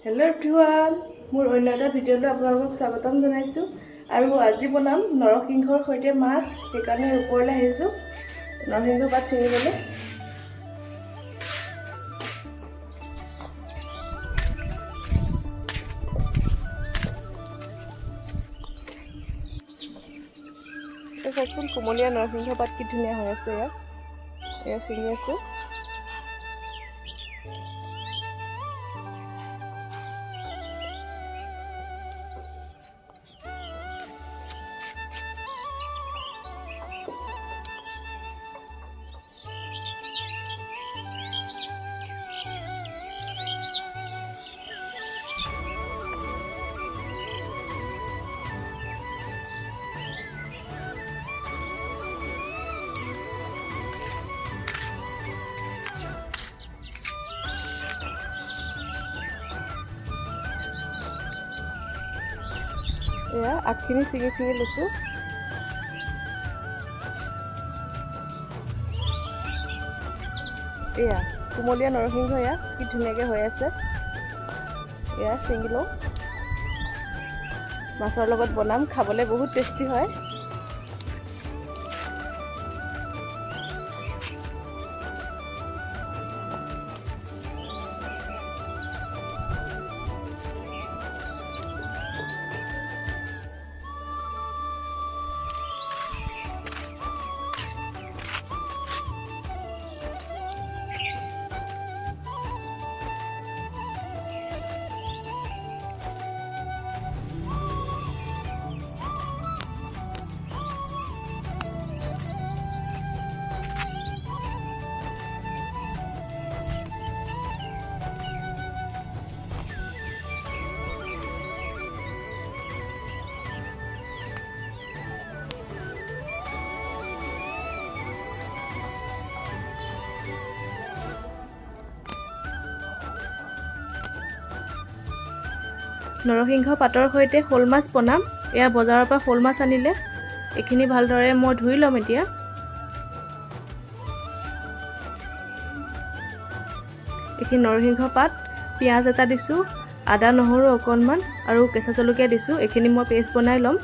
Hello everyone, মোৰ অন্য এটা ভিডিঅ'লৈ আপোনালোকক স্বাগতম জনাইছো আৰু আজি বনাম নৰসিংহৰ সৈতে মাছ সেইকাৰণে ওপৰলৈ আহিছো নৰসিংহ পাত ছিঙিবলৈ চাওকচোন কোমলীয়া নৰসিংহ পাত কি ধুনীয়া হৈ আছে এয়া ছিঙি আছো এয়া আগখিনি ছিঙি লৈছো এয়া কোমলীয়া নৰসিংহ এয়া কি ধুনীয়াকৈ হৈ আছে এয়া ছিঙি লওঁ মাছৰ লগত বনাম খাবলৈ বহুত টেষ্টি হয় নৰসিংহ পাতৰ সৈতে শল মাছ বনাম এয়া বজাৰৰ পৰা শল মাছ আনিলে এইখিনি ভালদৰে মই ধুই ল'ম এতিয়া এইখিনি নৰসিংহ পাত পিঁয়াজ এটা দিছোঁ আদা নহৰু অকণমান আৰু কেঁচা জলকীয়া দিছোঁ এইখিনি মই পেষ্ট বনাই ল'ম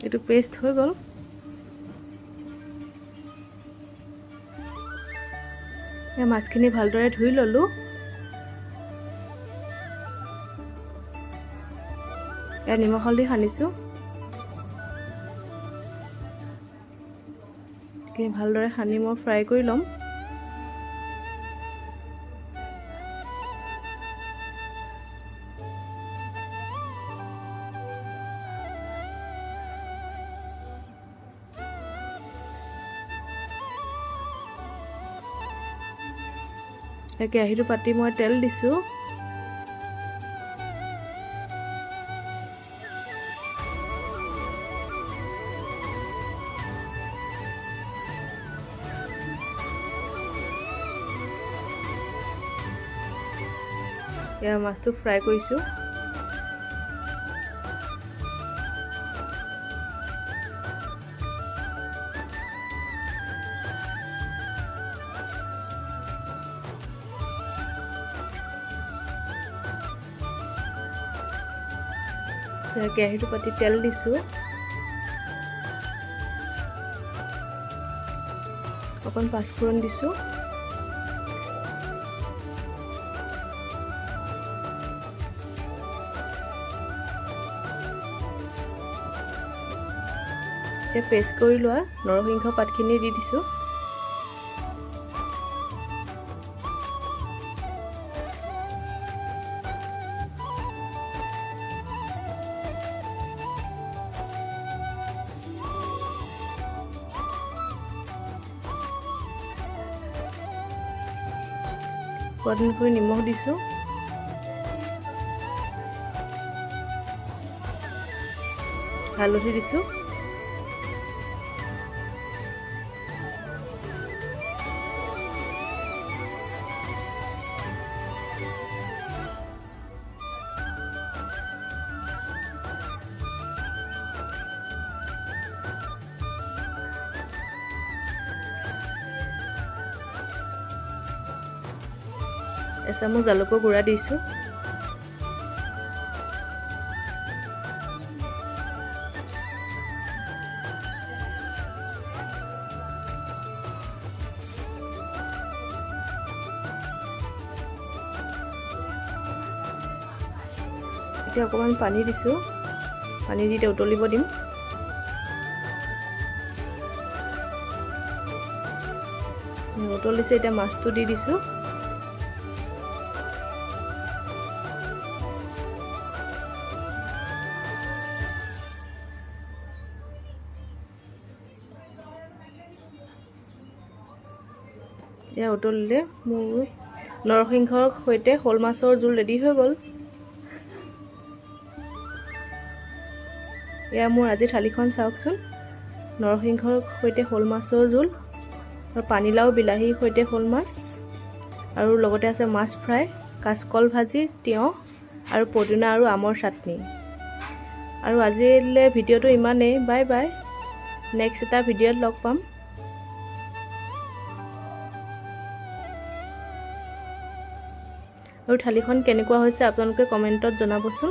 এইটো পেষ্ট হৈ গ'ল এই মাছখিনি ভালদৰে ধুই ল'লোঁ এয়া নিমখ হালধি সানিছোঁ এইখিনি ভালদৰে সানি মই ফ্ৰাই কৰি ল'ম কেৰাহীটো পাতি মই তেল দিছোঁ এয়া মাছটো ফ্ৰাই কৰিছোঁ কেৰাহীটো পাতি তেল দিছোঁ অকণ পাঁচফোৰণ দিছোঁ এতিয়া পেষ্ট কৰি লোৱা নৰসিংহ পাতখিনি দি দিছোঁ সোৱাদ অনুসৰি নিমখ দিছোঁ হালধি দিছোঁ, এচামুচ জালুকৰ গুড়া দিছোঁ, এতিয়া অকণমান পানী দিছোঁ, পানী দি উতলিব দিম। উতলিছে, এতিয়া মাছটো দি দিছোঁ। এতিয়া উতলিলে মোৰ নৰসিংহৰ সৈতে শ'ল মাছৰ জোল ৰেডি হৈ গ'ল। এয়া মোৰ আজি থালিখন চাওকচোন, নৰসিংহৰ সৈতে শ'ল মাছৰ জোল আৰু পানীলাও বিলাহীৰ সৈতে শ'ল মাছ, আৰু লগতে আছে মাছ ফ্ৰাই, কাচকল ভাজি, তিয়ঁহ আৰু পদিনা আৰু আমৰ চাটনি। আৰু আজিলৈ ভিডিঅ'টো ইমানেই। বাই বাই, নেক্সট এটা ভিডিঅ'ত লগ পাম। আৰু থালিখন কেনেকুৱা হৈছে আপোনালোকে কমেণ্টত জনাবচোন।